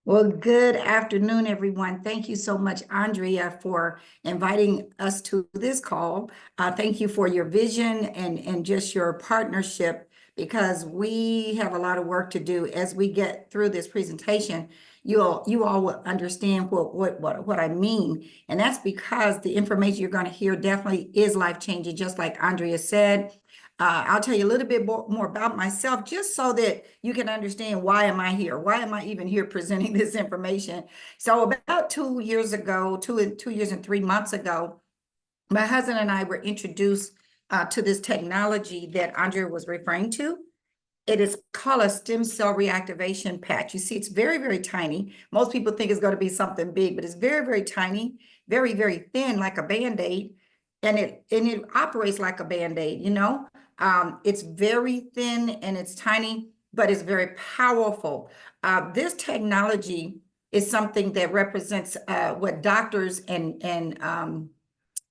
Well, good afternoon, everyone. Thank you so much, Andrea, for inviting us to this call. Thank you for your vision and just your partnership because we have a lot of work to do as we get through this presentation. You all will understand what I mean. And that's because the information you're going to hear definitely is life-changing, just like Andrea said. I'll tell you a little bit more about myself, just so that you can understand why am I here? Why am I even here presenting this information? So about 2 years ago, 2 years and 3 months ago, my husband and I were introduced to this technology that Andrea was referring to. It is called a stem cell reactivation patch. You see, it's very, very tiny. Most people think it's going to be something big, but it's very, very tiny, very, very thin, like a Band-Aid, and it operates like a Band-Aid. It's very thin and it's tiny, but it's very powerful. This technology is something that represents what doctors and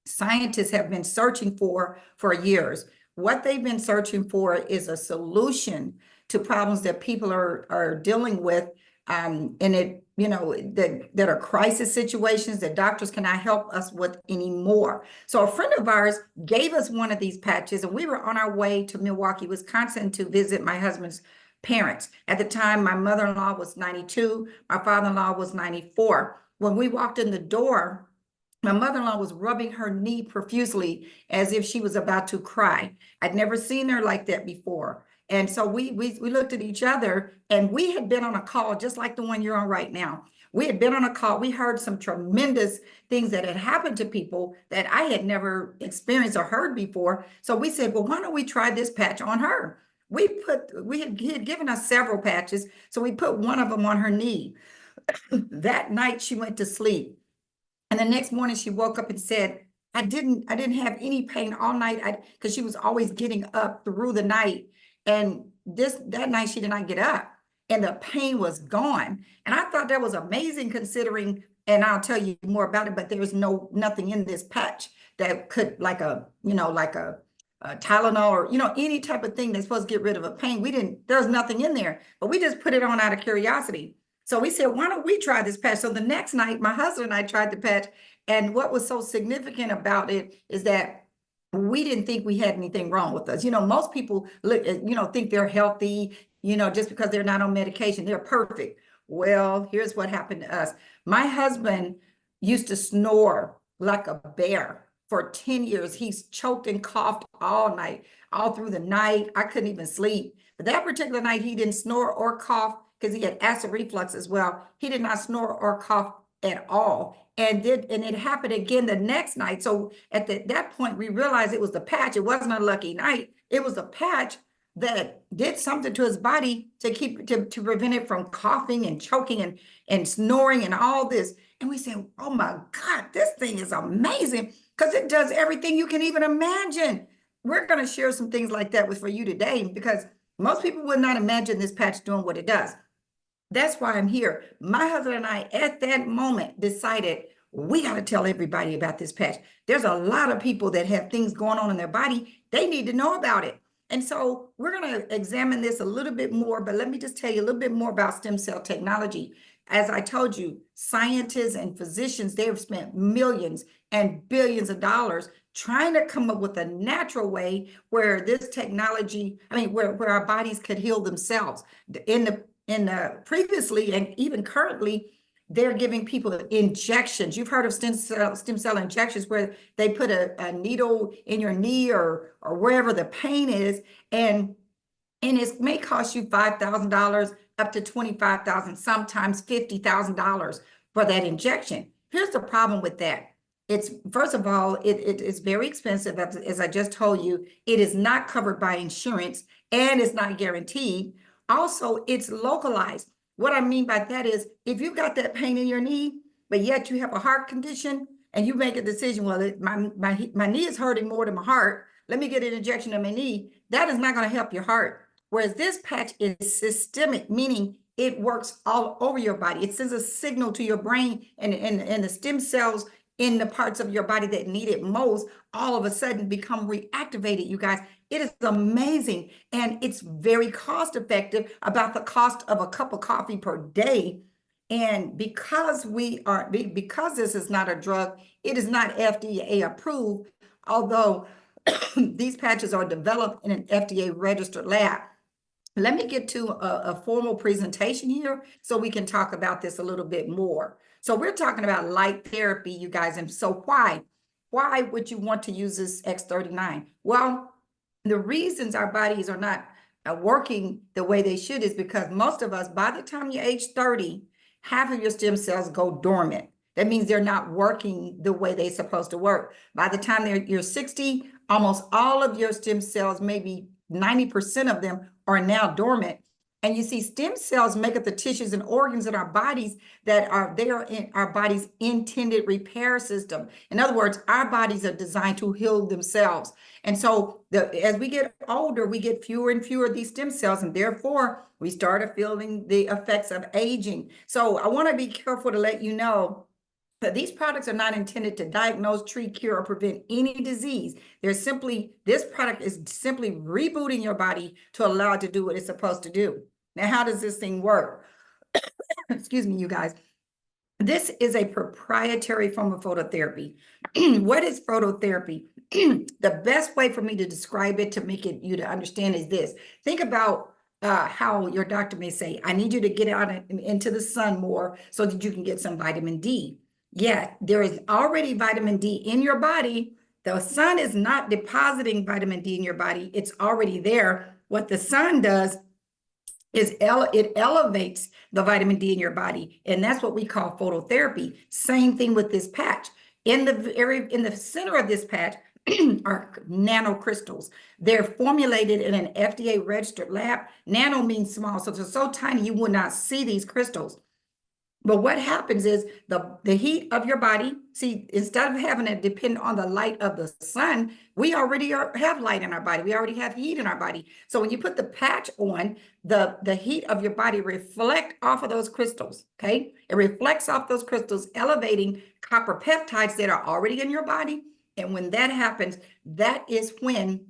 scientists have been searching for years. What they've been searching for is a solution to problems that people are dealing with, and that are crisis situations that doctors cannot help us with anymore. So a friend of ours gave us one of these patches, and we were on our way to Milwaukee, Wisconsin, to visit my husband's parents. At the time, my mother-in-law was 92, my father-in-law was 94. When we walked in the door, my mother-in-law was rubbing her knee profusely as if she was about to cry. I'd never seen her like that before. And so we looked at each other, and we had been on a call just like the one you're on right now. We had been on a call. We heard some tremendous things that had happened to people that I had never experienced or heard before. So we said, well, why don't we try this patch on her? He had given us several patches, so we put one of them on her knee. That night she went to sleep. And the next morning she woke up and said, I didn't have any pain all night, because she was always getting up through the night. And that night she did not get up and the pain was gone. And I thought that was amazing considering, and I'll tell you more about it, but there was nothing in this patch that could, like a Tylenol or, any type of thing that's supposed to get rid of a pain. There's nothing in there, but we just put it on out of curiosity. So we said, why don't we try this patch? So the next night, my husband and I tried the patch. And what was so significant about it is that we didn't think we had anything wrong with us. Most people think they're healthy, just because they're not on medication, they're perfect. Well, here's what happened to us. My husband used to snore like a bear for 10 years. He's choked and coughed all night, all through the night. I couldn't even sleep. But that particular night, he didn't snore or cough because he had acid reflux as well. He did not snore or cough at all. And it happened again the next night. So at that point, we realized it was the patch. It wasn't a lucky night. It was a patch that did something to his body to prevent it from coughing and choking and snoring and all this. And we said, oh my God, this thing is amazing because it does everything you can even imagine. We're going to share some things like that for you today because most people would not imagine this patch doing what it does. That's why I'm here. My husband and I, at that moment, decided we got to tell everybody about this patch. There's a lot of people that have things going on in their body. They need to know about it. And so we're going to examine this a little bit more, but let me just tell you a little bit more about stem cell technology. As I told you, scientists and physicians, they have spent millions and billions of dollars trying to come up with a natural way where this technology, where our bodies could heal themselves. Previously and even currently, they're giving people injections. You've heard of stem cell injections where they put a needle in your knee or wherever the pain is, and it may cost you $5,000 up to $25,000, sometimes $50,000 for that injection. Here's the problem with that. It's, first of all, it is very expensive. As I just told you, it is not covered by insurance and it's not guaranteed. Also, it's localized. What I mean by that is if you've got that pain in your knee, but yet you have a heart condition and you make a decision, well, my knee is hurting more than my heart. Let me get an injection in my knee. That is not going to help your heart. Whereas this patch is systemic, meaning it works all over your body. It sends a signal to your brain and the stem cells in the parts of your body that need it most, all of a sudden become reactivated, you guys. It is amazing. And it's very cost effective, about the cost of a cup of coffee per day. And because because this is not a drug, it is not FDA approved, although these patches are developed in an FDA registered lab. Let me get to a formal presentation here so we can talk about this a little bit more. So we're talking about light therapy, you guys. And so why? Why would you want to use this X39? Well, the reasons our bodies are not working the way they should is because most of us, by the time you're age 30, half of your stem cells go dormant. That means they're not working the way they're supposed to work. By the time you're 60, almost all of your stem cells, maybe 90% of them, are now dormant. And you see, stem cells make up the tissues and organs in our bodies that are there in our body's intended repair system. In other words, our bodies are designed to heal themselves. And so as we get older, we get fewer and fewer of these stem cells, and therefore we start feeling the effects of aging. So I want to be careful to let you know that these products are not intended to diagnose, treat, cure, or prevent any disease. This product is simply rebooting your body to allow it to do what it's supposed to do. Now, how does this thing work? Excuse me, you guys. This is a proprietary form of phototherapy. What is phototherapy? The best way for me to describe it to make it you to understand is this. Think about how your doctor may say, I need you to get out into the sun more so that you can get some vitamin D. Yeah, there is already vitamin D in your body. The sun is not depositing vitamin D in your body. It's already there. What the sun does is it elevates the vitamin D in your body. And that's what we call phototherapy. Same thing with this patch. In the center of this patch are nanocrystals. They're formulated in an FDA registered lab. Nano means small, so they're so tiny you would not see these crystals. But what happens is the heat of your body, see, instead of having it depend on the light of the sun, we already have light in our body. We already have heat in our body. So when you put the patch on, the heat of your body reflect off of those crystals, okay? It reflects off those crystals, elevating copper peptides that are already in your body. And when that happens, that is when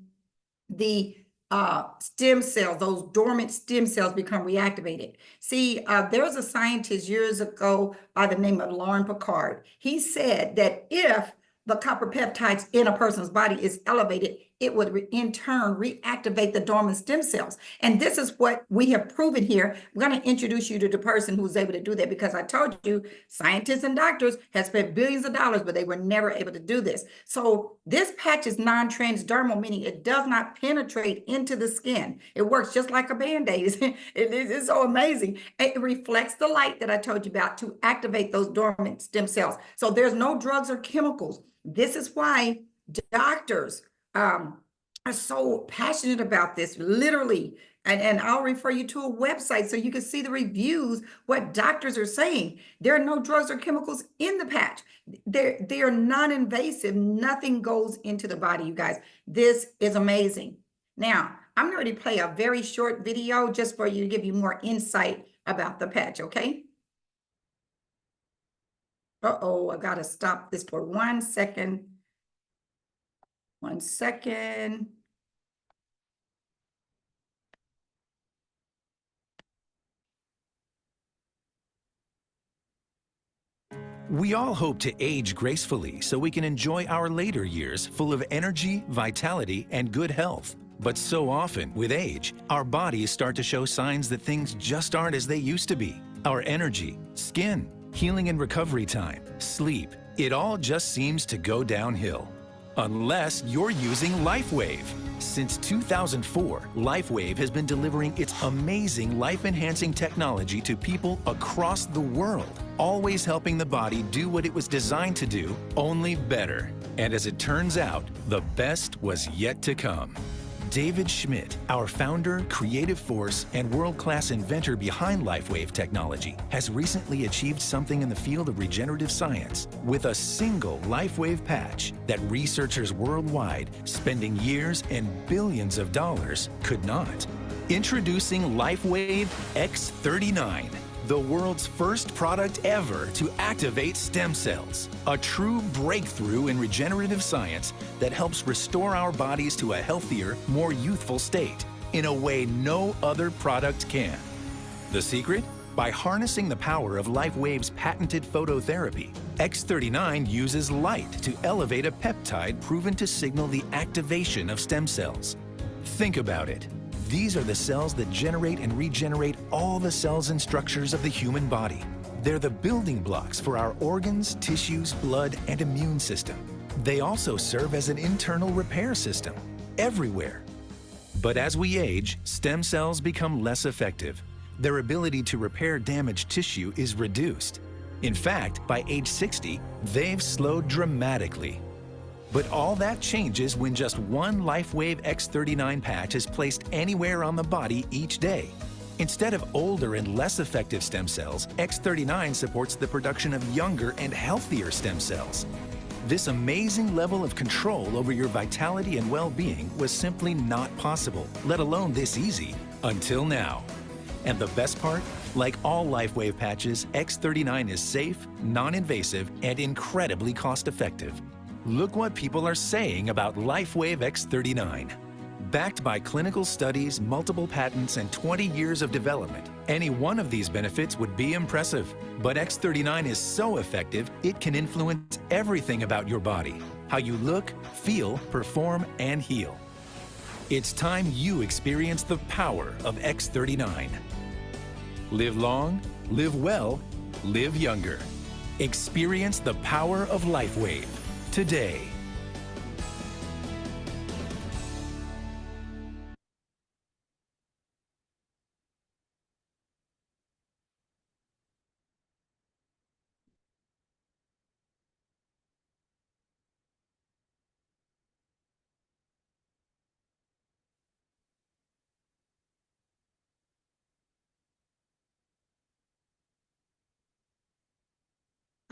the stem cells, those dormant stem cells, become reactivated. See, there was a scientist years ago by the name of Lauren Picard. He said that if the copper peptides in a person's body is elevated, it would in turn reactivate the dormant stem cells. And this is what we have proven here. I'm going to introduce you to the person who's able to do that, because I told you scientists and doctors have spent billions of dollars, but they were never able to do this. So this patch is non-transdermal, meaning it does not penetrate into the skin. It works just like a Band-Aid. It's so amazing. It reflects the light that I told you about to activate those dormant stem cells. So there's no drugs or chemicals. This is why doctors are so passionate about this, literally. And I'll refer you to a website so you can see the reviews, what doctors are saying. There are no drugs or chemicals in the patch. They are non-invasive. Nothing goes into the body, you guys. This is amazing. Now, I'm going to play a very short video just for you to give you more insight about the patch, okay? Uh-oh, I got to stop this for 1 second. 1 second. We all hope to age gracefully so we can enjoy our later years full of energy, vitality, and good health. But so often, with age, our bodies start to show signs that things just aren't as they used to be. Our energy, skin, healing and recovery time, sleep, it all just seems to go downhill. Unless you're using LifeWave. Since 2004, LifeWave has been delivering its amazing life-enhancing technology to people across the world, always helping the body do what it was designed to do, only better. And as it turns out, the best was yet to come. David Schmidt, our founder, creative force, and world-class inventor behind LifeWave technology, has recently achieved something in the field of regenerative science with a single LifeWave patch that researchers worldwide, spending years and billions of dollars, could not. Introducing LifeWave X39, the world's first product ever to activate stem cells. A true breakthrough in regenerative science that helps restore our bodies to a healthier, more youthful state in a way no other product can. The secret? By harnessing the power of LifeWave's patented phototherapy, X39 uses light to elevate a peptide proven to signal the activation of stem cells. Think about it. These are the cells that generate and regenerate all the cells and structures of the human body. They're the building blocks for our organs, tissues, blood, and immune system. They also serve as an internal repair system everywhere. But as we age, stem cells become less effective. Their ability to repair damaged tissue is reduced. In fact, by age 60, they've slowed dramatically. But all that changes when just one LifeWave X39 patch is placed anywhere on the body each day. Instead of older and less effective stem cells, X39 supports the production of younger and healthier stem cells. This amazing level of control over your vitality and well-being was simply not possible, let alone this easy, until now. And the best part? Like all LifeWave patches, X39 is safe, non-invasive, and incredibly cost-effective. Look what people are saying about LifeWave X39. Backed by clinical studies, multiple patents, and 20 years of development, any one of these benefits would be impressive. But X39 is so effective, it can influence everything about your body. How you look, feel, perform, and heal. It's time you experience the power of X39. Live long, live well, live younger. Experience the power of LifeWave today.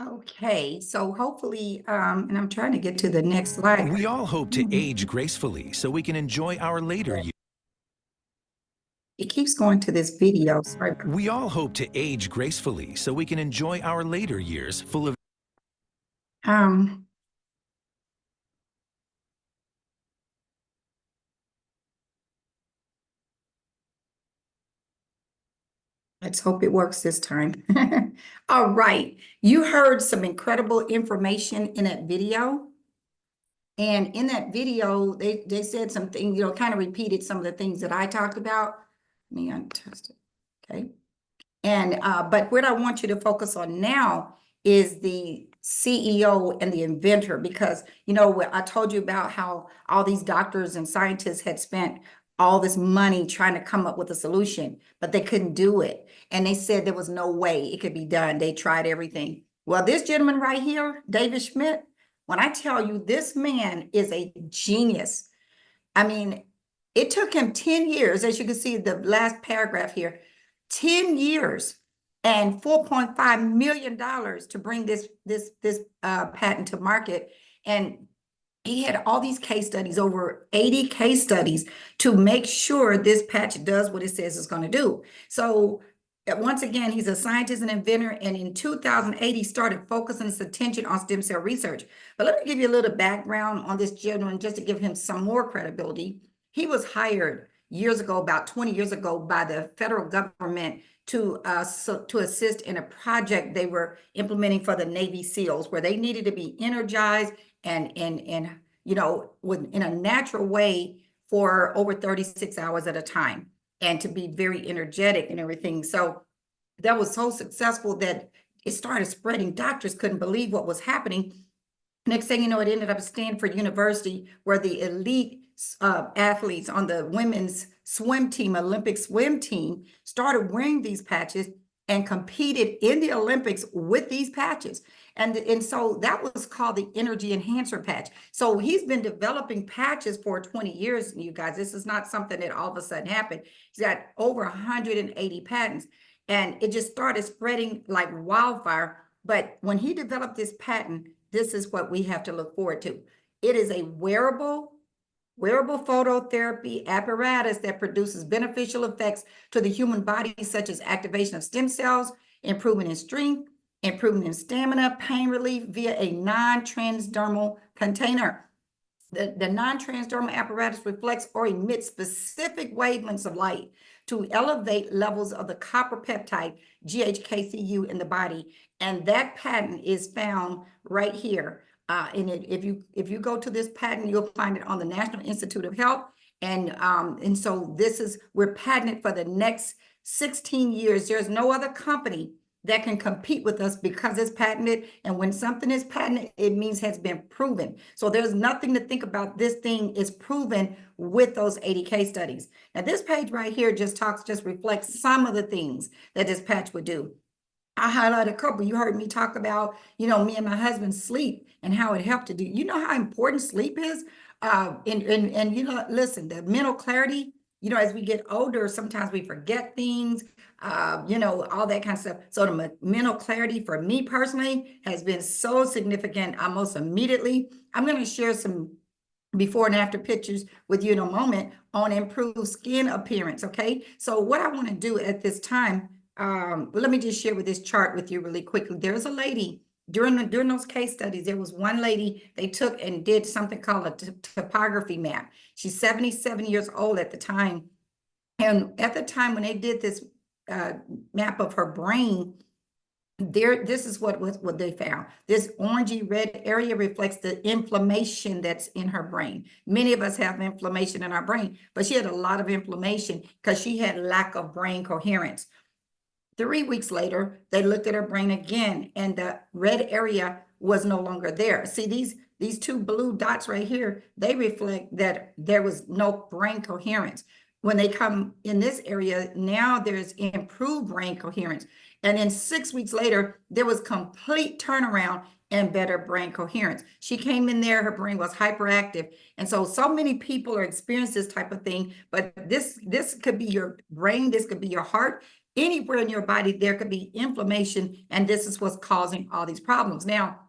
Okay, so hopefully, and I'm trying to get to the next slide. We all hope to age gracefully so we can enjoy our later years. It keeps going to this video. Sorry. We all hope to age gracefully so we can enjoy our later years full of Um, let's hope it works this time. All right, you heard some incredible information in that video. And in that video, they said something, kind of repeated some of the things that I talked about. Let me untest it, okay? And, but what I want you to focus on now is the CEO and the inventor, because, I told you about how all these doctors and scientists had spent all this money trying to come up with a solution, but they couldn't do it. And they said there was no way it could be done. They tried everything. Well, this gentleman right here, David Schmidt, when I tell you this man is a genius. I mean, it took him 10 years, as you can see the last paragraph here, 10 years and $4.5 million to bring this patent to market. And he had all these case studies, over 80 case studies, to make sure this patch does what it says it's going to do. So once again, he's a scientist and inventor, and in 2008, he started focusing his attention on stem cell research. But let me give you a little background on this gentleman, just to give him some more credibility. He was hired years ago, about 20 years ago, by the federal government to assist in a project they were implementing for the Navy SEALs, where they needed to be energized and in a natural way for over 36 hours at a time, and to be very energetic and everything. So that was so successful that it started spreading. Doctors couldn't believe what was happening. Next thing you know, it ended up at Stanford University, where the elite athletes on the women's swim team, Olympic swim team, started wearing these patches and competed in the Olympics with these patches. And so that was called the Energy Enhancer patch. So he's been developing patches for 20 years, you guys. This is not something that all of a sudden happened. He's got over 180 patents, and it just started spreading like wildfire. But when he developed this patent, this is what we have to look forward to. It is a wearable phototherapy apparatus that produces beneficial effects to the human body, such as activation of stem cells, improvement in strength, improvement in stamina, pain relief via a non-transdermal container. The non-transdermal apparatus reflects or emits specific wavelengths of light to elevate levels of the copper peptide GHKCU in the body. And that patent is found right here. If you go to this patent, you'll find it on the National Institute of Health. And so we're patented for the next 16 years. There's no other company that can compete with us because it's patented. And when something is patented, it means has been proven. So there's nothing to think about. This thing is proven with those 80 case studies. Now this page right here just reflects some of the things that this patch would do. I highlight a couple. You heard me talk about, me and my husband's sleep and how it helped to do. You know how important sleep is? And listen, the mental clarity, as we get older, sometimes we forget things, all that kind of stuff. So the mental clarity for me personally has been so significant almost immediately. I'm going to share some before and after pictures with you in a moment on improved skin appearance. Okay. So what I want to do at this time, let me just share with this chart with you really quickly. There's a lady during those case studies. There was one lady they took and did something called a topography map. She's 77 years old at the time. And at the time when they did this map of her brain, this is what they found. This orangey red area reflects the inflammation that's in her brain. Many of us have inflammation in our brain, but she had a lot of inflammation because she had lack of brain coherence. 3 weeks later, they looked at her brain again, and the red area was no longer there. See, these two blue dots right here, they reflect that there was no brain coherence. When they come in this area, now there's improved brain coherence. And then 6 weeks later, there was complete turnaround and better brain coherence. She came in there, her brain was hyperactive. And so many people are experiencing this type of thing, but this could be your brain, this could be your heart. Anywhere in your body, there could be inflammation, and this is what's causing all these problems. Now,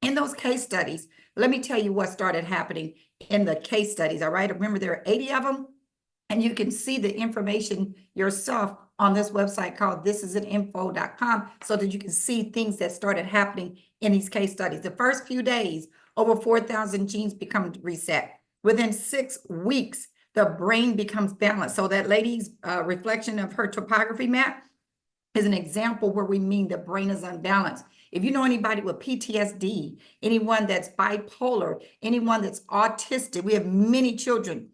in those case studies, let me tell you what started happening in the case studies, all right? Remember, there are 80 of them, and you can see the information yourself on this website called thisisaninfo.com so that you can see things that started happening in these case studies. The first few days, over 4,000 genes become reset. Within 6 weeks, the brain becomes balanced. So that lady's reflection of her topography map is an example where we mean the brain is unbalanced. If you know anybody with PTSD, anyone that's bipolar, anyone that's autistic, we have many children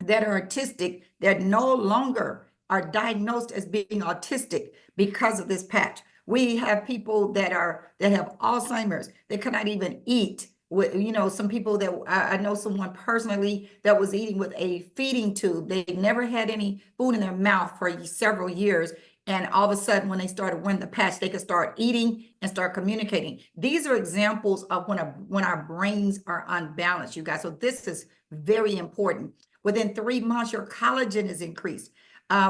that are autistic that no longer are diagnosed as being autistic because of this patch. We have people that have Alzheimer's, they cannot even eat. With, some people that I know someone personally that was eating with a feeding tube. They never had any food in their mouth for several years. And all of a sudden, when they started wearing the patch, they could start eating and start communicating. These are examples of when our brains are unbalanced, you guys. So this is very important. Within 3 months, your collagen is increased.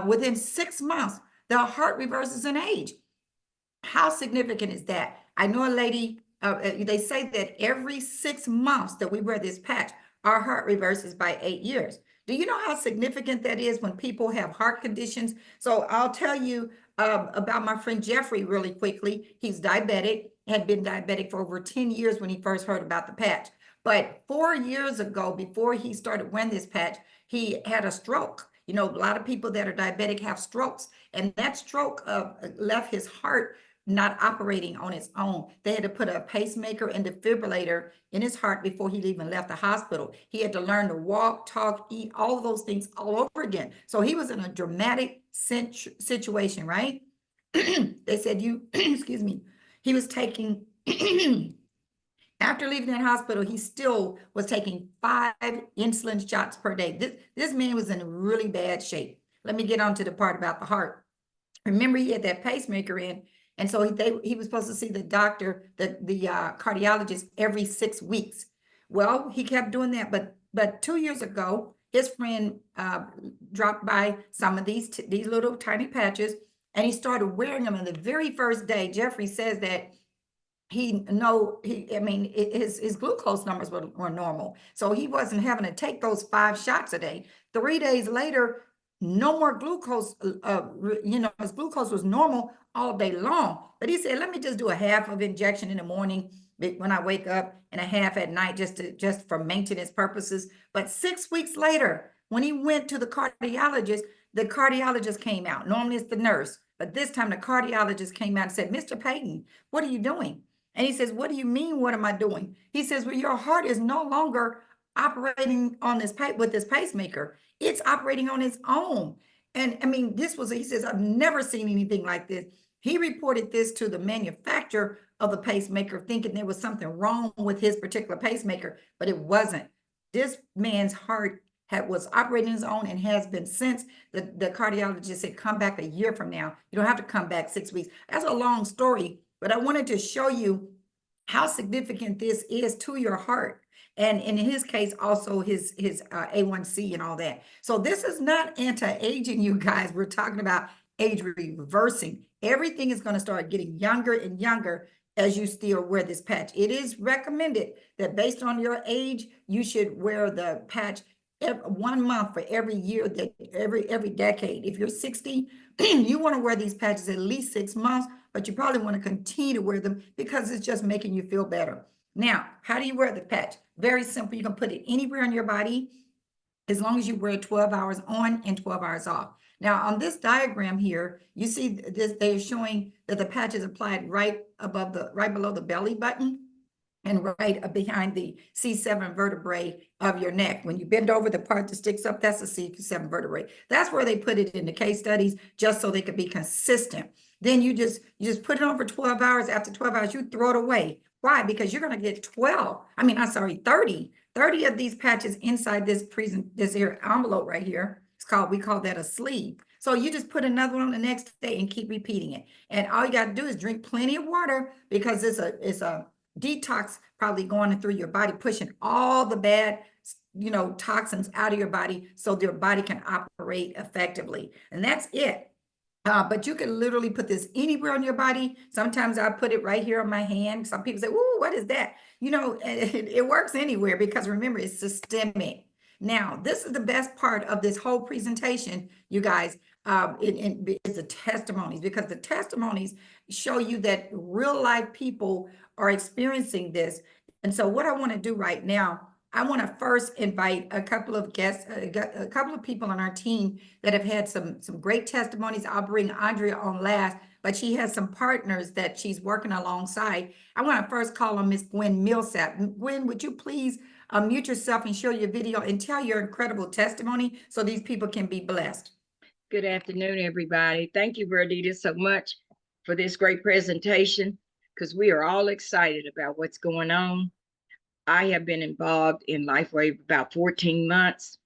Within 6 months, the heart reverses in age. How significant is that? I know a lady, they say that every 6 months that we wear this patch, our heart reverses by 8 years. Do you know how significant that is when people have heart conditions? So I'll tell you about my friend Jeffrey really quickly. He's diabetic, had been diabetic for over 10 years when he first heard about the patch. But 4 years ago, before he started wearing this patch, he had a stroke. A lot of people that are diabetic have strokes, and that stroke left his heart not operating on its own. They had to put a pacemaker and defibrillator in his heart before he even left the hospital. He had to learn to walk, talk, eat, all of those things all over again. So he was in a dramatic situation, right? They said excuse me, he was taking, after leaving that hospital, he still was taking 5 insulin shots per day. This man was in really bad shape. Let me get on to the part about the heart. Remember, he had that pacemaker in, and so he was supposed to see the doctor, the cardiologist, every 6 weeks. Well, he kept doing that, but 2 years ago, his friend dropped by some of these little tiny patches, and he started wearing them. And the very first day, Jeffrey says that his glucose numbers were normal. So he wasn't having to take those 5 shots a day. 3 days later, no more glucose, his glucose was normal all day long. But he said, let me just do a half of injection in the morning when I wake up and a half at night just for maintenance purposes. But 6 weeks later, when he went to the cardiologist, the cardiologist came out. Normally it's the nurse, but this time the cardiologist came out and said, Mr. Payton, what are you doing? And he says, what do you mean, what am I doing? He says, well, your heart is no longer operating on this with this pacemaker. It's operating on its own. And I mean, he says, I've never seen anything like this. He reported this to the manufacturer of the pacemaker, thinking there was something wrong with his particular pacemaker, but it wasn't. This man's heart was operating his own and has been since. The cardiologist said, come back a year from now. You don't have to come back 6 weeks. That's a long story, but I wanted to show you how significant this is to your heart. And in his case, also his A1C and all that. So this is not anti-aging, you guys. We're talking about age reversing. Everything is going to start getting younger and younger as you still wear this patch. It is recommended that based on your age, you should wear the patch 1 month for every year, that every decade. If you're 60, you want to wear these patches at least 6 months, but you probably want to continue to wear them because it's just making you feel better. Now, how do you wear the patch? Very simple. You can put it anywhere on your body as long as you wear 12 hours on and 12 hours off. Now, on this diagram here, you see this, they're showing that the patch is applied right below the belly button and right behind the C7 vertebrae of your neck. When you bend over, the part that sticks up, that's the C7 vertebrae. That's where they put it in the case studies, just so they could be consistent. Then you just put it on for 12 hours. After 12 hours, you throw it away. Why? Because you're going to get 30 of these patches inside this here envelope right here. We call that a sleeve. So you just put another one on the next day and keep repeating it. And all you got to do is drink plenty of water, because it's a detox probably going through your body, pushing all the bad, toxins out of your body so your body can operate effectively. And that's it. But you can literally put this anywhere on your body. Sometimes I put it right here on my hand. Some people say, "Ooh, what is that?" It works anywhere, because remember, it's systemic. Now, this is the best part of this whole presentation, you guys, is the testimonies, because the testimonies show you that real life people are experiencing this. And so what I want to do right now, I want to first invite a couple of guests, a couple of people on our team that have had some great testimonies. I'll bring Andrea on last, but she has some partners that she's working alongside. I want to first call on Miss Gwen Millsap. Gwen, would you please mute yourself and show your video and tell your incredible testimony so these people can be blessed? Good afternoon, everybody. Thank you, Verdita, so much for this great presentation, because we are all excited about what's going on. I have been involved in LifeWave about 14 months.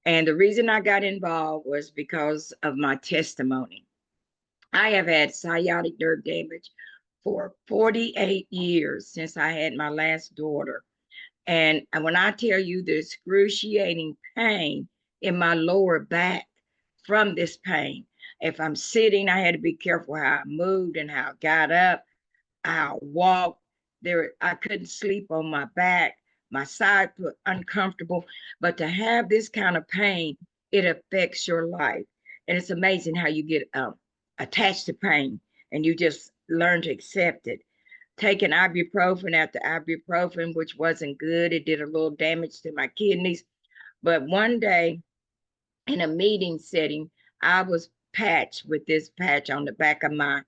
And the reason I got involved was because of my testimony. I have had sciatic nerve damage for 48 years since I had my last daughter. And when I tell you the excruciating pain in my lower back from this pain, if I'm sitting, I had to be careful how I moved and how I got up, how I walked. I couldn't sleep on my back. My sides were uncomfortable. But to have this kind of pain, it affects your life. And it's amazing how you get attached to pain, and you just learn to accept it. Taking ibuprofen after ibuprofen, which wasn't good. It did a little damage to my kidneys. But one day in a meeting setting, I was patched with this patch on the back of my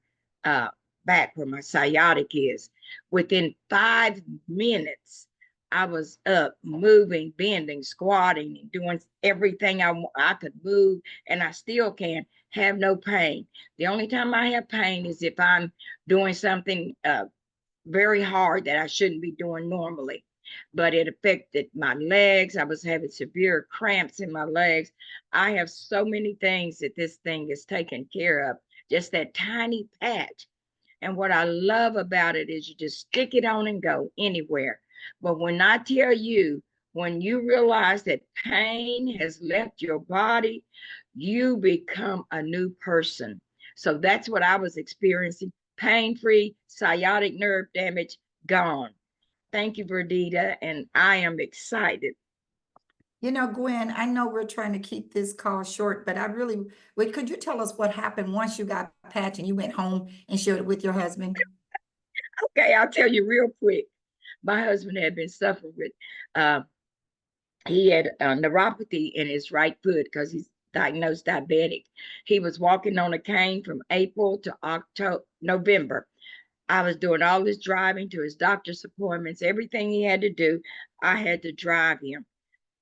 back where my sciatic is. Within 5 minutes, I was up, moving, bending, squatting, and doing everything I could move, and I still can have no pain. The only time I have pain is if I'm doing something very hard that I shouldn't be doing normally. But it affected my legs. I was having severe cramps in my legs. I have so many things that this thing is taken care of. Just that tiny patch. And what I love about it is you just stick it on and go anywhere. But when I tell you, when you realize that pain has left your body, you become a new person. So that's what I was experiencing. Pain-free, sciatic nerve damage, gone. Thank you, Verdita, and I am excited. Gwen, I know we're trying to keep this call short, but could you tell us what happened once you got patched and you went home and shared it with your husband? Okay, I'll tell you real quick. My husband had been suffering with, he had neuropathy in his right foot because he's diagnosed diabetic. He was walking on a cane from April to November. I was doing all his driving to his doctor's appointments, everything he had to do, I had to drive him.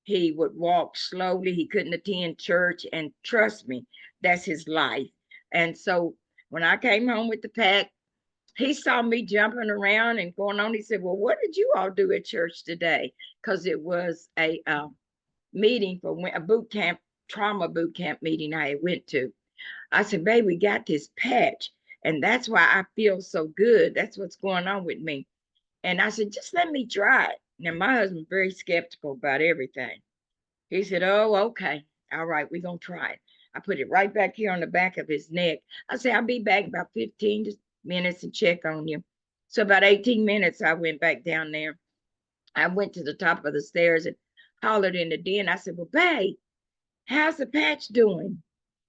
He would walk slowly. He couldn't attend church. And trust me, that's his life. And so when I came home with the pack, he saw me jumping around and going on. He said, well, what did you all do at church today? Because it was a meeting for a boot camp, trauma boot camp meeting I went to. I said, babe, we got this patch. And that's why I feel so good. That's what's going on with me. And I said, just let me try it. Now, my husband's very skeptical about everything. He said, oh, okay. All right, we're going to try it. I put it right back here on the back of his neck. I said, I'll be back about 15 minutes and check on you. So about 18 minutes, I went back down there. I went to the top of the stairs and hollered in the den. I said, well, babe, how's the patch doing?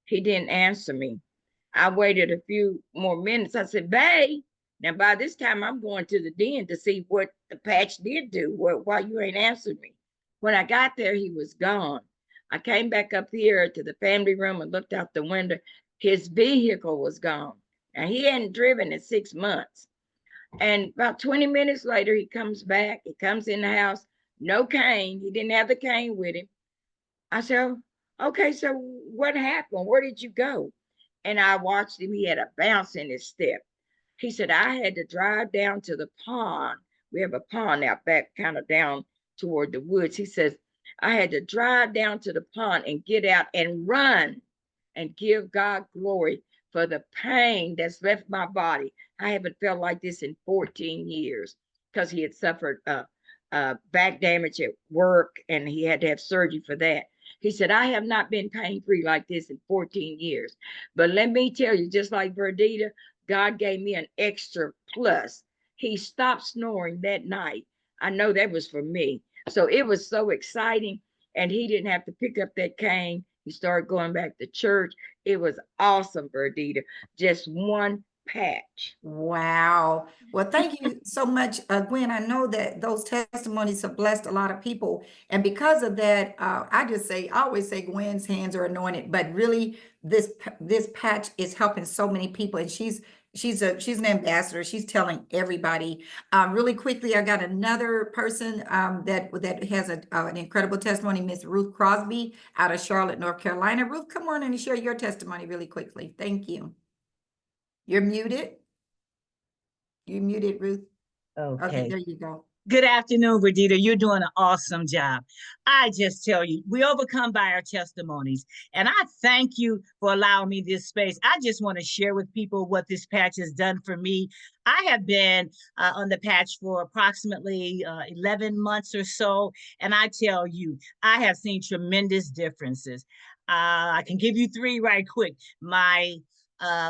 He didn't answer me. I waited a few more minutes. I said, babe, now by this time I'm going to the den to see what the patch did do. Why you ain't answered me? When I got there, he was gone. I came back up here to the family room and looked out the window. His vehicle was gone. And he hadn't driven in 6 months. And about 20 minutes later, he comes back. He comes in the house, no cane. He didn't have the cane with him. I said, okay, so what happened? Where did you go? And I watched him. He had a bounce in his step. He said, I had to drive down to the pond. We have a pond out back, kind of down toward the woods. He says, I had to drive down to the pond and get out and run and give God glory for the pain that's left my body. I haven't felt like this in 14 years because he had suffered back damage at work and he had to have surgery for that. He said, I have not been pain-free like this in 14 years. But let me tell you, just like Verdita, God gave me an extra plus. He stopped snoring that night. I know that was for me. So it was so exciting. And he didn't have to pick up that cane. He started going back to church. It was awesome, Verdita. Just one patch. Wow. Well, thank you so much, Gwen. I know that those testimonies have blessed a lot of people. And because of that, I always say Gwen's hands are anointed, but really this patch is helping so many people. And she's an ambassador. She's telling everybody. Really quickly, I got another person that has an incredible testimony, Miss Ruth Crosby out of Charlotte, North Carolina. Ruth, come on and share your testimony really quickly. Thank you. You're muted. You're muted, Ruth. Okay, there you go. Good afternoon, Verdita. You're doing an awesome job. I just tell you, we overcome by our testimonies. And I thank you for allowing me this space. I just want to share with people what this patch has done for me. I have been on the patch for approximately 11 months or so. And I tell you, I have seen tremendous differences. I can give you 3 right quick. My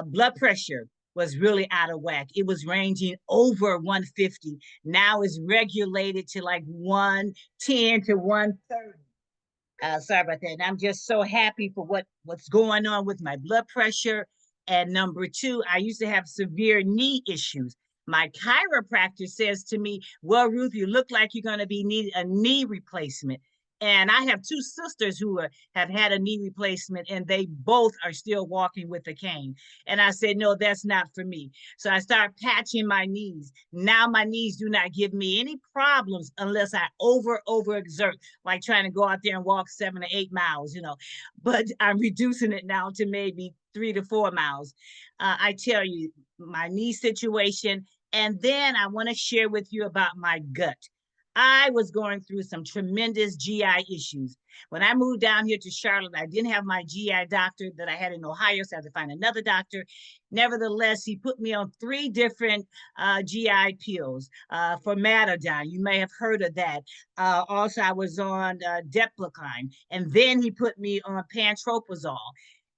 blood pressure was really out of whack. It was ranging over 150. Now it's regulated to like 110 to 130. Sorry about that. And I'm just so happy for what's going on with my blood pressure. And number 2, I used to have severe knee issues. My chiropractor says to me, well, Ruth, you look like you're going to be needing a knee replacement. And I have 2 sisters who have had a knee replacement, and they both are still walking with a cane. And I said, no, that's not for me. So I started patching my knees. Now my knees do not give me any problems unless I overexert, like trying to go out there and walk 7 to 8 miles, But I'm reducing it now to maybe 3 to 4 miles. I tell you, my knee situation. And then I want to share with you about my gut. I was going through some tremendous GI issues. When I moved down here to Charlotte, I didn't have my GI doctor that I had in Ohio, so I had to find another doctor. Nevertheless, he put me on 3 different GI pills for Matadine. You may have heard of that. Also, I was on Deplicine, and then he put me on Pantoprazole.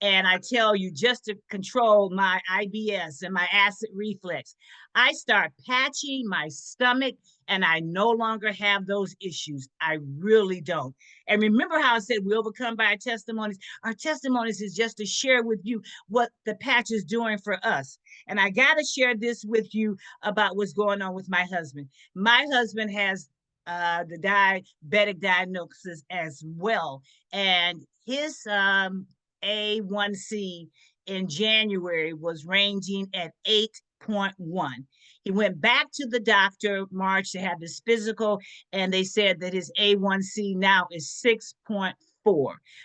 And I tell you, just to control my IBS and my acid reflux, I start patching my stomach and I no longer have those issues. I really don't. And remember how I said we overcome by our testimonies? Our testimonies is just to share with you what the patch is doing for us. And I got to share this with you about what's going on with my husband. My husband has the diabetic diagnosis as well. And his A1C in January was ranging at 8.1. He went back to the doctor March to have his physical, and they said that his A1C now is 6.4.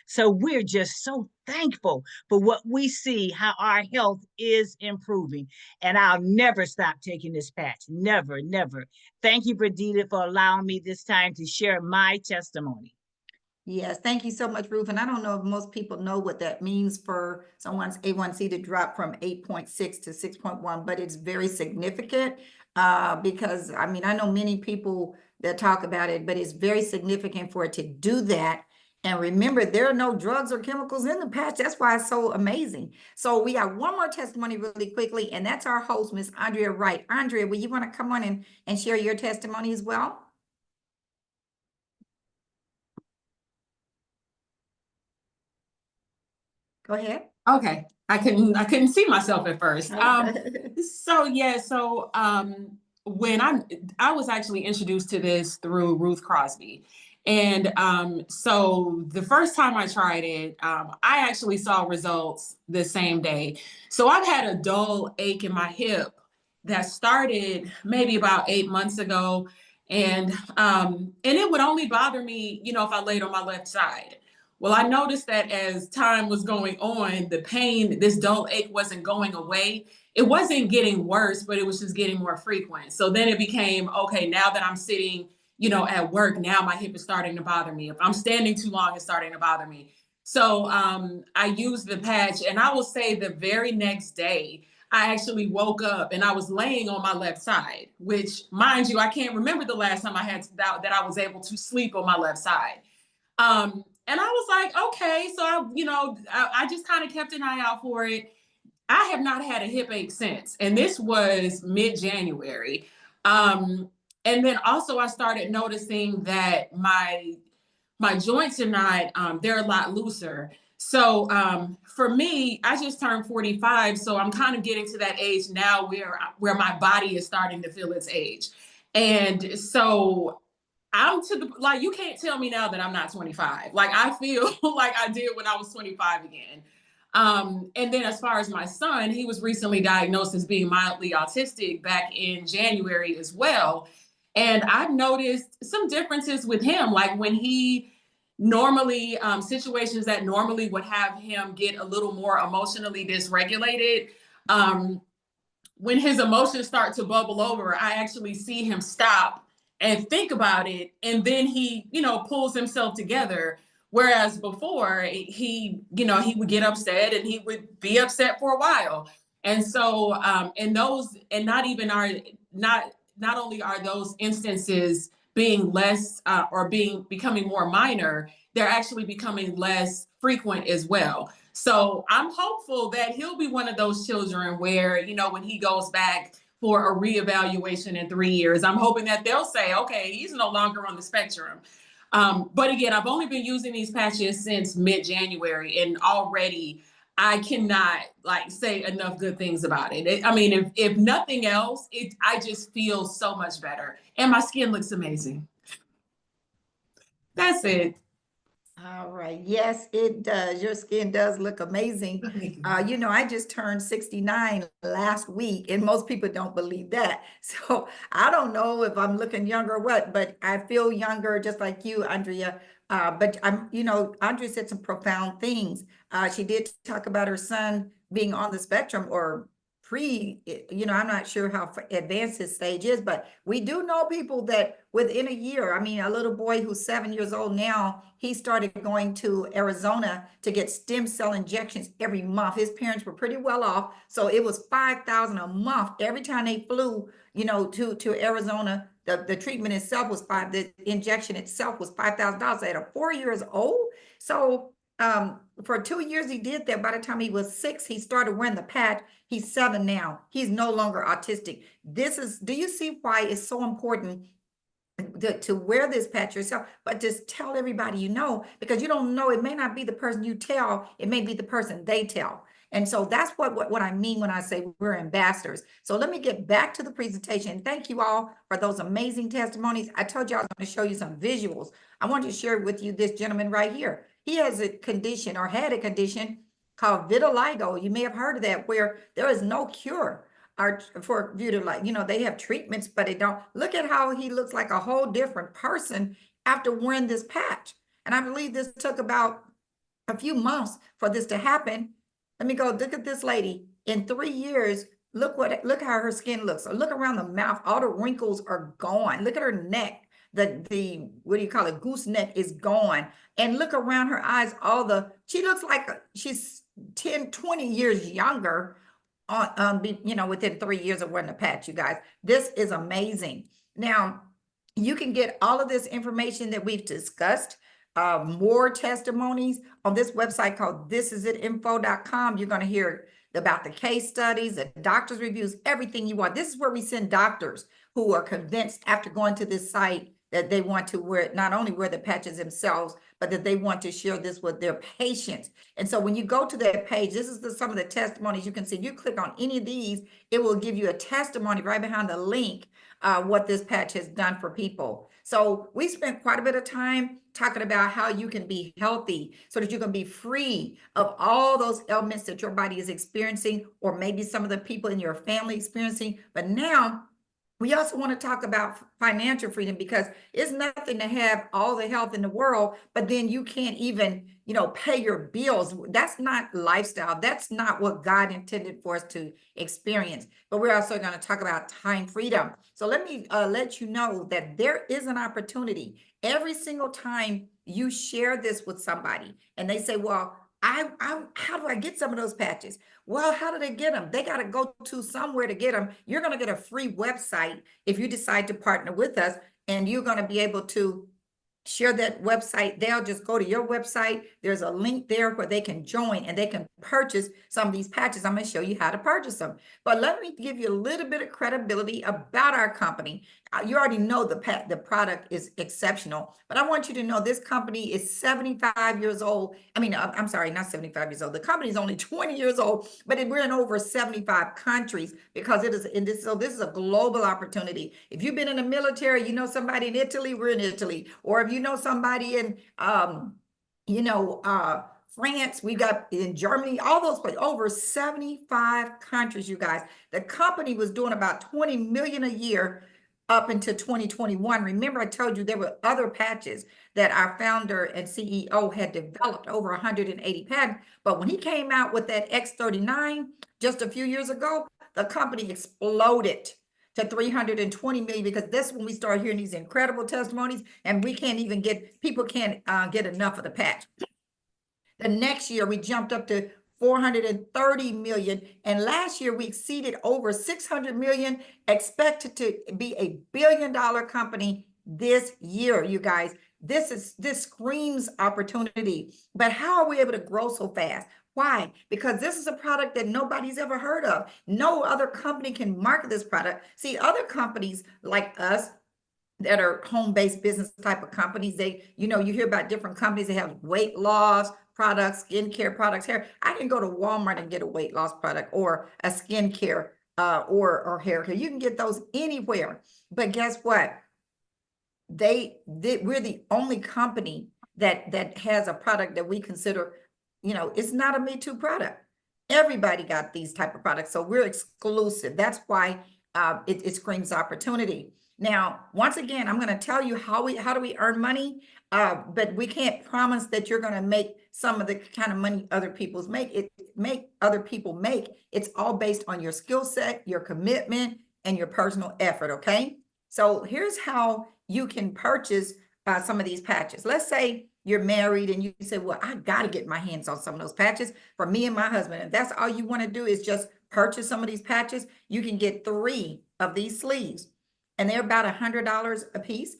So we're just so thankful for what we see, how our health is improving. And I'll never stop taking this patch. Never, never. Thank you, Bradita, for allowing me this time to share my testimony. Yes, thank you so much, Ruth. And I don't know if most people know what that means for someone's A1C to drop from 8.6 to 6.1, but it's very significant because, I mean, I know many people that talk about it, but it's very significant for it to do that. And remember, there are no drugs or chemicals in the patch. That's why it's so amazing. So we have one more testimony really quickly, and that's our host, Miss Andrea Wright. Andrea, will you want to come on and share your testimony as well? Go ahead. Okay, I couldn't see myself at first. When I was actually introduced to this through Ruth Crosby. And so the first time I tried it, I actually saw results the same day. So I've had a dull ache in my hip that started maybe about 8 months ago. And it would only bother me, if I laid on my left side. Well, I noticed that as time was going on, the pain, this dull ache wasn't going away. It wasn't getting worse, but it was just getting more frequent. So then it became, okay, now that I'm sitting, at work, now my hip is starting to bother me. If I'm standing too long, it's starting to bother me. So I used the patch, and I will say the very next day, I actually woke up and I was laying on my left side, which, mind you, I can't remember the last time I had that I was able to sleep on my left side. And I was like, okay, so I just kind of kept an eye out for it. I have not had a hip ache since, and this was mid-January. And then also I started noticing that my joints are not, they're a lot looser. So for me, I just turned 45, so I'm kind of getting to that age now where my body is starting to feel its age. And so I'm you can't tell me now that I'm not 25. Like, I feel like I did when I was 25 again. And then as far as my son, he was recently diagnosed as being mildly autistic back in January as well. And I've noticed some differences with him, like when he normally, situations that normally would have him get a little more emotionally dysregulated, when his emotions start to bubble over, I actually see him stop and think about it, and then he, pulls himself together. Whereas before, he would get upset and he would be upset for a while. And so, not only are those instances being less or becoming more minor, they're actually becoming less frequent as well. So I'm hopeful that he'll be one of those children where, when he goes back for a reevaluation in 3 years, I'm hoping that they'll say, okay, he's no longer on the spectrum. But again, I've only been using these patches since mid-January, and already I cannot say enough good things about it. I mean, if nothing else, I just feel so much better, and my skin looks amazing. That's it. All right. Yes, it does. Your skin does look amazing. I just turned 69 last week, and most people don't believe that. So I don't know if I'm looking younger or what, but I feel younger, just like you, Andrea. But Andrea said some profound things. She did talk about her son being on the spectrum or I'm not sure how advanced his stage is, but we do know people that within a year, I mean, a little boy who's 7 years old now, he started going to Arizona to get stem cell injections every month. His parents were pretty well off, so it was $5,000 a month every time they flew, to Arizona. The treatment itself was the injection itself was $5,000 at 4 years old. So for 2 years he did that. By the time he was 6, he started wearing the patch. He's 7 now. He's no longer autistic. Do you see why it's so important to wear this patch yourself, but just tell everybody because you don't know, it may not be the person you tell, it may be the person they tell. And so that's what I mean when I say we're ambassadors. So let me get back to the presentation. Thank you all for those amazing testimonies. I told you I was going to show you some visuals. I want to share with you this gentleman right here. He has a condition or had a condition called vitiligo. You may have heard of that, where there is no cure for vitiligo. You know, they have treatments, but they don't. Look at how he looks like a whole different person after wearing this patch. And I believe this took about a few months for this to happen. Let me go look at this lady. In 3 years, look how her skin looks. So look around the mouth, all the wrinkles are gone. Look at her neck. The what do you call it? Gooseneck is gone. And look around her eyes, she looks like she's 10, 20 years younger you know, within 3 years of wearing the patch, you guys. This is amazing. Now, you can get all of this information that we've discussed, more testimonies on this website called thisisitinfo.com. You're going to hear about the case studies, the doctor's reviews, everything you want. This is where we send doctors who are convinced after going to this site that they want to not only wear the patches themselves, but that they want to share this with their patients. And so when you go to that page, this is some of the testimonies you can see. You click on any of these, it will give you a testimony right behind the link, what this patch has done for people. So we spent quite a bit of time talking about how you can be healthy so that you can be free of all those ailments that your body is experiencing, or maybe some of the people in your family experiencing. But now we also want to talk about financial freedom, because it's nothing to have all the health in the world, but then you can't even, you know, pay your bills. That's not lifestyle. That's not what God intended for us to experience. But we're also going to talk about time freedom. So let me let you know that there is an opportunity every single time you share this with somebody and they say, well, how do I get some of those patches? Well, how do they get them? They got to go to somewhere to get them. You're going to get a free website if you decide to partner with us, and you're going to be able to share that website. They'll just go to your website. There's a link there where they can join and they can purchase some of these patches. I'm going to show you how to purchase them. But let me give you a little bit of credibility about our company. You already know the product is exceptional, but I want you to know this company is 75 years old. I mean, I'm sorry, not 75 years old. The company is only 20 years old, but we're in over 75 countries because it is in this. So this is a global opportunity. If you've been in the military, you know somebody in Italy, we're in Italy. Or if you know somebody in, France, we got in Germany, all those places, over 75 countries, you guys. The company was doing about 20 million a year up until 2021. Remember, I told you there were other patches that our founder and CEO had developed, over 180 patents. But when he came out with that X39 just a few years ago, the company exploded to 320 million, because that's when we start hearing these incredible testimonies, and people can't get enough of the patch. The next year we jumped up to 430 million. And last year we exceeded over 600 million, expected to be a billion-dollar company this year, you guys. This screams opportunity. But how are we able to grow so fast? Why? Because this is a product that nobody's ever heard of. No other company can market this product. See, other companies like us that are home-based business type of companies, you hear about different companies that have weight loss products, skincare products, hair. I can go to Walmart and get a weight loss product or a skincare or hair care. You can get those anywhere. But guess what? We're the only company that has a product that we consider, it's not a Me Too product. Everybody got these type of products. So we're exclusive. That's why it screams opportunity. Now, once again, I'm going to tell you how do we earn money, but we can't promise that you're going to make some of the kind of money other people make. It's all based on your skill set, your commitment, and your personal effort, okay? So here's how you can purchase some of these patches. Let's say you're married and you say, well, I got to get my hands on some of those patches for me and my husband. And that's all you want to do is just purchase some of these patches. You can get 3 of these sleeves, and they're about $100 a piece,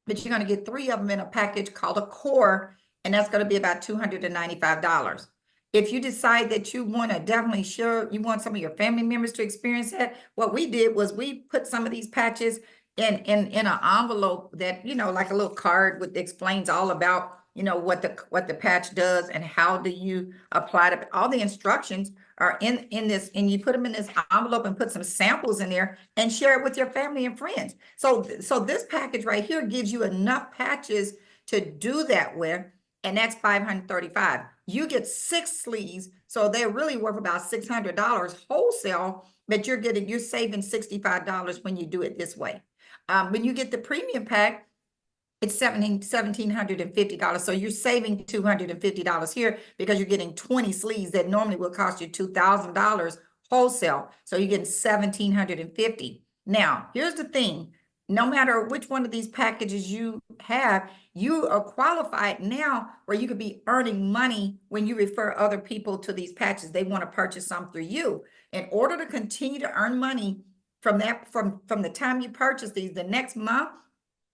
but you're going to get 3 of them in a package called a core, and that's going to be about $295. If you decide that you want to definitely share, you want some of your family members to experience that, what we did was we put some of these patches in an envelope that, like a little card that explains all about, what the patch does and how do you apply it. All the instructions are in this, and you put them in this envelope and put some samples in there and share it with your family and friends. So this package right here gives you enough patches to do that with, and that's $535. you get 6 sleeves, so they're really worth about $600 wholesale, but you're saving $65 when you do it this way. When you get the premium pack, it's $1,750. So you're saving $250 here because you're getting 20 sleeves that normally will cost you $2,000 wholesale. So you're getting $1,750. Now, here's the thing. No matter which one of these packages you have, you are qualified now where you could be earning money when you refer other people to these patches. They want to purchase some through you. In order to continue to earn money from the time you purchase these, the next month,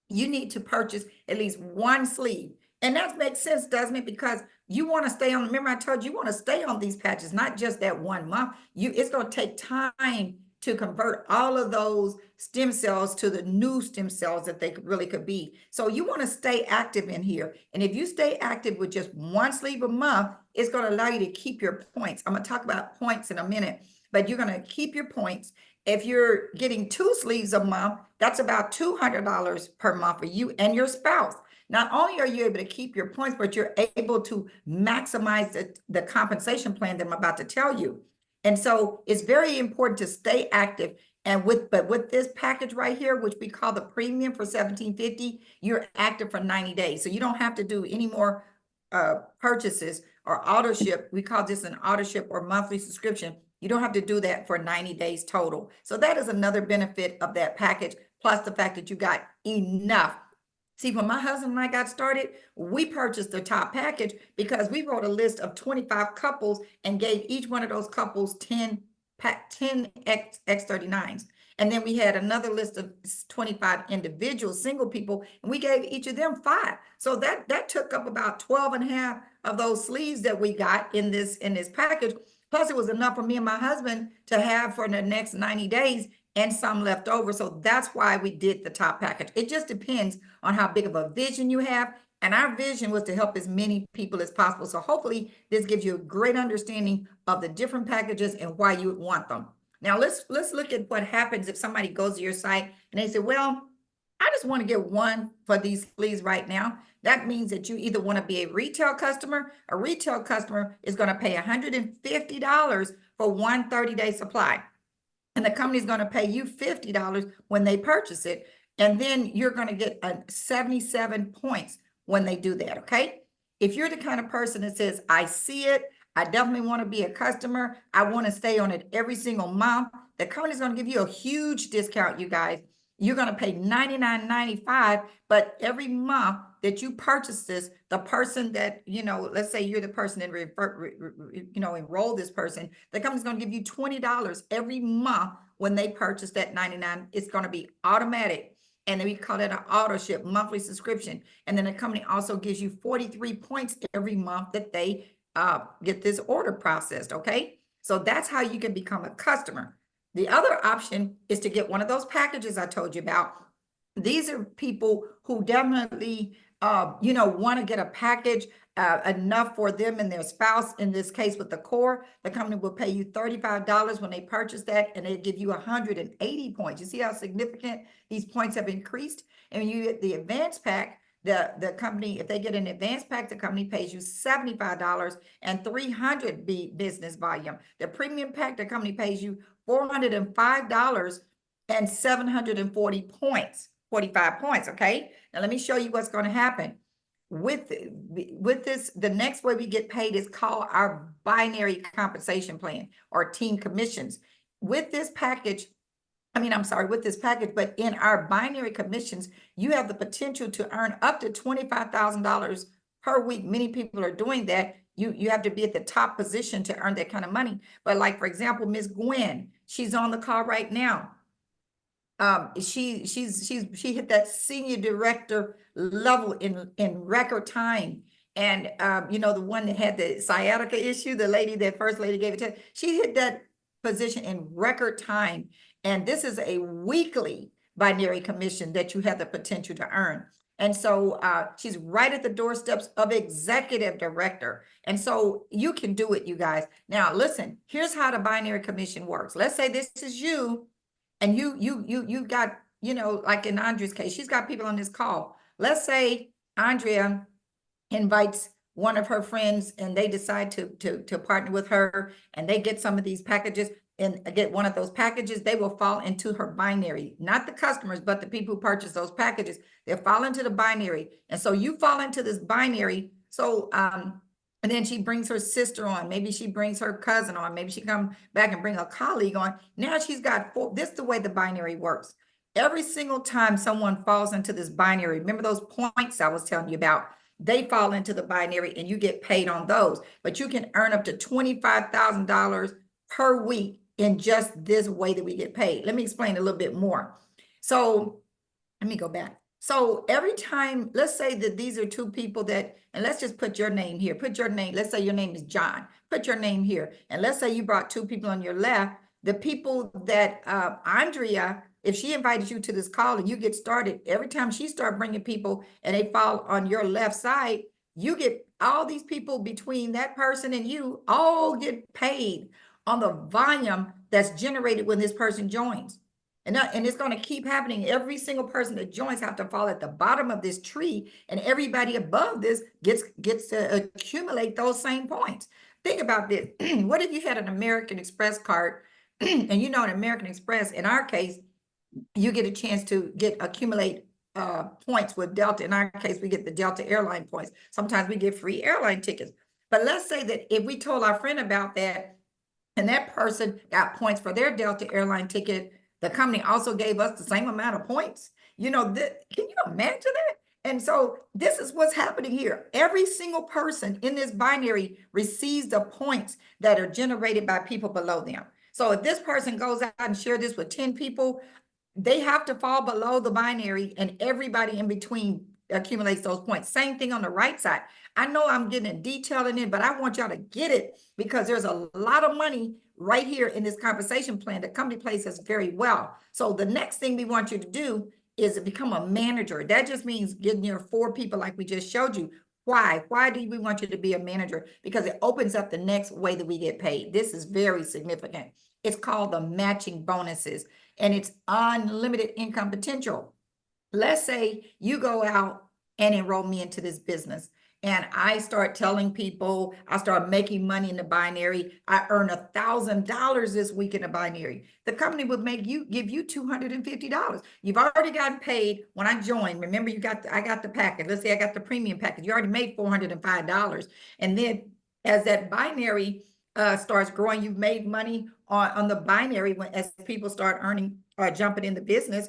you need to purchase at least 1 sleeve. And that makes sense, doesn't it? Because you want to stay on, remember I told you, you want to stay on these patches, not just that 1 month. It's going to take time to convert all of those stem cells to the new stem cells that they really could be. So you want to stay active in here. And if you stay active with just 1 sleeve a month, it's going to allow you to keep your points. I'm going to talk about points in a minute, but you're going to keep your points. If you're getting 2 sleeves a month, that's about $200 per month for you and your spouse. Not only are you able to keep your points, but you're able to maximize the compensation plan that I'm about to tell you. And so it's very important to stay active. And with this package right here, which we call the premium for $1,750, you're active for 90 days. So you don't have to do any more purchases or auto ship. We call this an auto ship or monthly subscription. You don't have to do that for 90 days total. So that is another benefit of that package, plus the fact that you got enough. See, when my husband and I got started, we purchased the top package because we wrote a list of 25 couples and gave each one of those couples 10 X39s. And then we had another list of 25 individual single people, and we gave each of them 5. So that took up about 12 and a half of those sleeves that we got in this package. Plus, it was enough for me and my husband to have for the next 90 days and some left over. So that's why we did the top package. It just depends on how big of a vision you have. And our vision was to help as many people as possible. So hopefully this gives you a great understanding of the different packages and why you would want them. Now let's look at what happens if somebody goes to your site and they say, well, I just want to get 1 for these sleeves right now. That means that you either want to be a retail customer. A retail customer is going to pay $150 for 1 30-day supply. And the company is going to pay you $50 when they purchase it. And then you're going to get 77 points when they do that, okay? If you're the kind of person that says, I see it, I definitely want to be a customer, I want to stay on it every single month, the company is going to give you a huge discount, you guys. You're going to pay $99.95, but every month that you purchase this, the person that, let's say you're the person that enroll this person, the company's going to give you $20 every month when they purchase that $99. It's going to be automatic. And then we call it an auto ship monthly subscription. And then the company also gives you 43 points every month that they get this order processed. Okay. So that's how you can become a customer. The other option is to get one of those packages I told you about. These are people who definitely, want to get a package enough for them and their spouse. In this case, with the core, the company will pay you $35 when they purchase that, and they give you 180 points. You see how significant these points have increased? And when you get the advanced pack, the company, if they get an advanced pack, the company pays you $75 and 300 business volume. The premium pack, the company pays you $405 and 740 points, 45 points, okay? Now let me show you what's going to happen. With this, the next way we get paid is called our binary compensation plan or team commissions. With this package, with this package, but in our binary commissions, you have the potential to earn up to $25,000 per week. Many people are doing that. You have to be at the top position to earn that kind of money. But like, for example, Miss Gwen, she's on the call right now. She hit that senior director level in record time. And the one that had the sciatica issue, the first lady gave it to, she hit that position in record time. And this is a weekly binary commission that you have the potential to earn. And so she's right at the doorsteps of executive director. And so you can do it, you guys. Now, listen, here's how the binary commission works. Let's say this is you, and you got, like in Andrea's case, she's got people on this call. Let's say Andrea invites one of her friends and they decide to partner with her and they get some of these packages and get one of those packages, they will fall into her binary, not the customers, but the people who purchase those packages. They'll fall into the binary. And so you fall into this binary. So, and then she brings her sister on. Maybe she brings her cousin on. Maybe she come back and bring a colleague on. Now she's got four. This is the way the binary works. Every single time someone falls into this binary, remember those points I was telling you about, they fall into the binary and you get paid on those. But you can earn up to $25,000 per week in just this way that we get paid. Let me explain a little bit more. So let me go back. So every time, let's say that these are two people that, and let's just put your name here. Put your name, let's say your name is John. Put your name here. And let's say you brought two people on your left. The people that Andrea, if she invited you to this call and you get started, every time she starts bringing people and they fall on your left side, you get all these people between that person and you all get paid on the volume that's generated when this person joins. And it's going to keep happening. Every single person that joins have to fall at the bottom of this tree, and everybody above this gets to accumulate those same points. Think about this. What if you had an American Express card, and you know an American Express, in our case, you get a chance to accumulate points with Delta. In our case, we get the Delta airline points. Sometimes we get free airline tickets. But let's say that if we told our friend about that, and that person got points for their Delta airline ticket, the company also gave us the same amount of points. You know, can you imagine that? And so this is what's happening here. Every single person in this binary receives the points that are generated by people below them. So if this person goes out and shares this with 10 people, they have to fall below the binary and everybody in between accumulates those points. Same thing on the right side. I know I'm getting in detail in it, but I want y'all to get it because there's a lot of money right here in this compensation plan. The company plays us very well. So the next thing we want you to do is to become a manager. That just means getting your 4 people like we just showed you. Why? Why do we want you to be a manager? Because it opens up the next way that we get paid. This is very significant. It's called the matching bonuses, and it's unlimited income potential. Let's say you go out and enroll me into this business. And I start telling people, I start making money in the binary. I earn $1,000 this week in the binary. The company would give you $250. You've already gotten paid when I joined. Remember, I got the package. Let's say I got the premium package. You already made $405. And then as that binary starts growing, you've made money on the binary as people start earning or jumping in the business.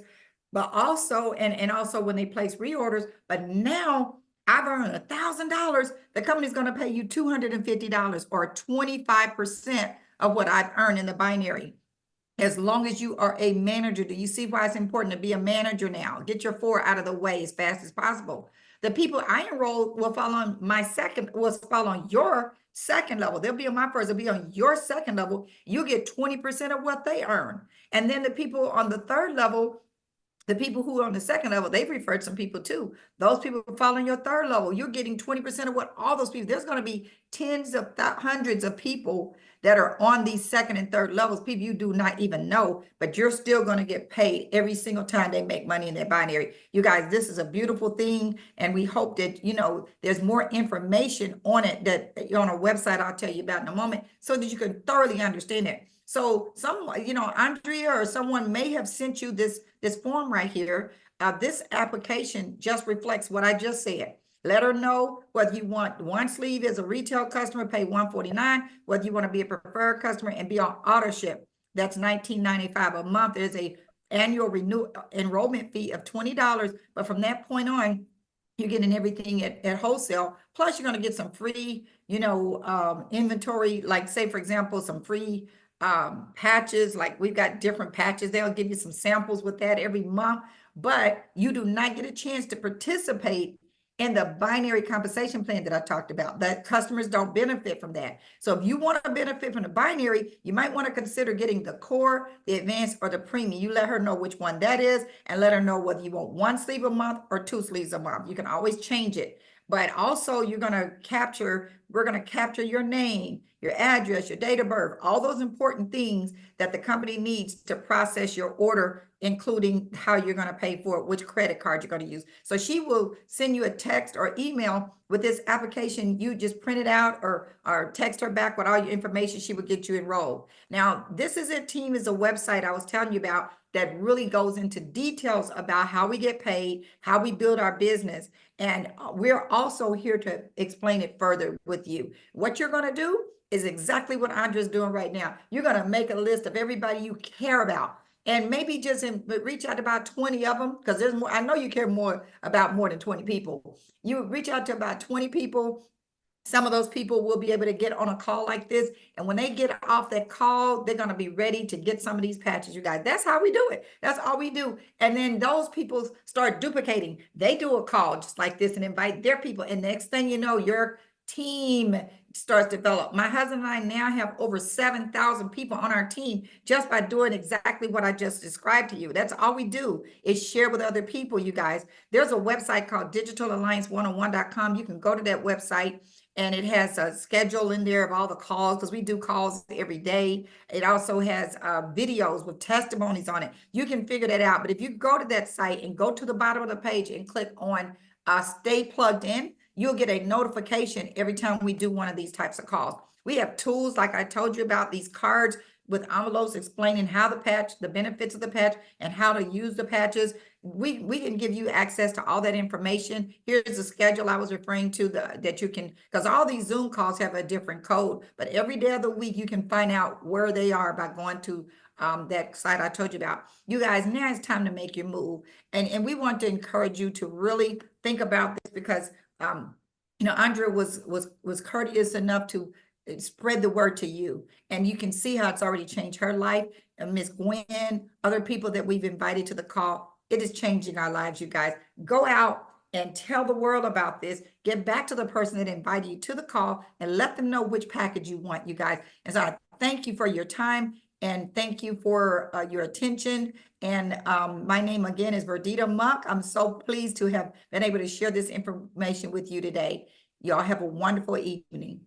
But also, and also when they place reorders, but now I've earned $1,000, the company's going to pay you $250 or 25% of what I've earned in the binary. As long as you are a manager. Do you see why it's important to be a manager now? Get your 4 out of the way as fast as possible. The people I enroll will fall on your second level. They'll be on my first, they'll be on your second level. You get 20% of what they earn. And then the people on the third level, the people who are on the second level, they've referred some people too. Those people fall on your third level. You're getting 20% of what all those people, there's going to be tens of hundreds of people that are on these second and third levels, people you do not even know, but you're still going to get paid every single time they make money in their binary. You guys, this is a beautiful thing. And we hope that, there's more information on it that on our website I'll tell you about in a moment so that you can thoroughly understand it. So Andrea or someone may have sent you this form right here. This application just reflects what I just said. Let her know whether you want one sleeve as a retail customer, pay $149, whether you want to be a preferred customer and be on auto ship. That's $19.95 a month. There's a annual enrollment fee of $20, but from that point on, you're getting everything at wholesale. Plus, you're going to get some free, inventory, like say, for example, some free patches. Like we've got different patches. They'll give you some samples with that every month, but you do not get a chance to participate in the binary compensation plan that I talked about. That customers don't benefit from that. So if you want to benefit from the binary, you might want to consider getting the core, the advanced, or the premium. You let her know which one that is and let her know whether you want 1 sleeve a month or 2 sleeves a month. You can always change it. but also we're gonna capture your name, your address, your date of birth, all those important things that the company needs to process your order, including how you're gonna pay for it, which credit card you're gonna use. So she will send you a text or email with this application. You just print it out or text her back with all your information. She will get you enrolled. Now, This Is It Team is a website I was telling you about that really goes into details about how we get paid, how we build our business. And we're also here to explain it further with you. What you're going to do is exactly what Andrea's doing right now. You're going to make a list of everybody you care about. And maybe just reach out to about 20 of them, because there's more. I know you care more about more than 20 people. You reach out to about 20 people. Some of those people will be able to get on a call like this. And when they get off that call, they're going to be ready to get some of these patches, you guys. That's how we do it. That's all we do. And then those people start duplicating. They do a call just like this and invite their people. And next thing you know, your team starts to develop. My husband and I now have over 7,000 people on our team just by doing exactly what I just described to you. That's all we do is share with other people, you guys. There's a website called digitalalliance101.com. You can go to that website, and it has a schedule in there of all the calls, because we do calls every day. It also has videos with testimonies on it. You can figure that out. But if you go to that site and go to the bottom of the page and click on Stay Plugged In, you'll get a notification every time we do one of these types of calls. We have tools, like I told you about, these cards with envelopes explaining how the benefits of the patch, and how to use the patches. We can give you access to all that information. Here's the schedule I was referring to, that you can, because all these Zoom calls have a different code, but every day of the week you can find out where they are by going to that site I told you about. You guys, now it's time to make your move. And we want to encourage you to really think about this, because Andrea was courteous enough to spread the word to you, and you can see how it's already changed her life. And Miss Gwen, other people that we've invited to the call, it is changing our lives, you guys. Go out and tell the world about this. Get back to the person that invited you to the call and let them know which package you want, you guys. And so I thank you for your time, and thank you for your attention. And my name again is Verdita Muck. I'm so pleased to have been able to share this information with you today. Y'all have a wonderful evening.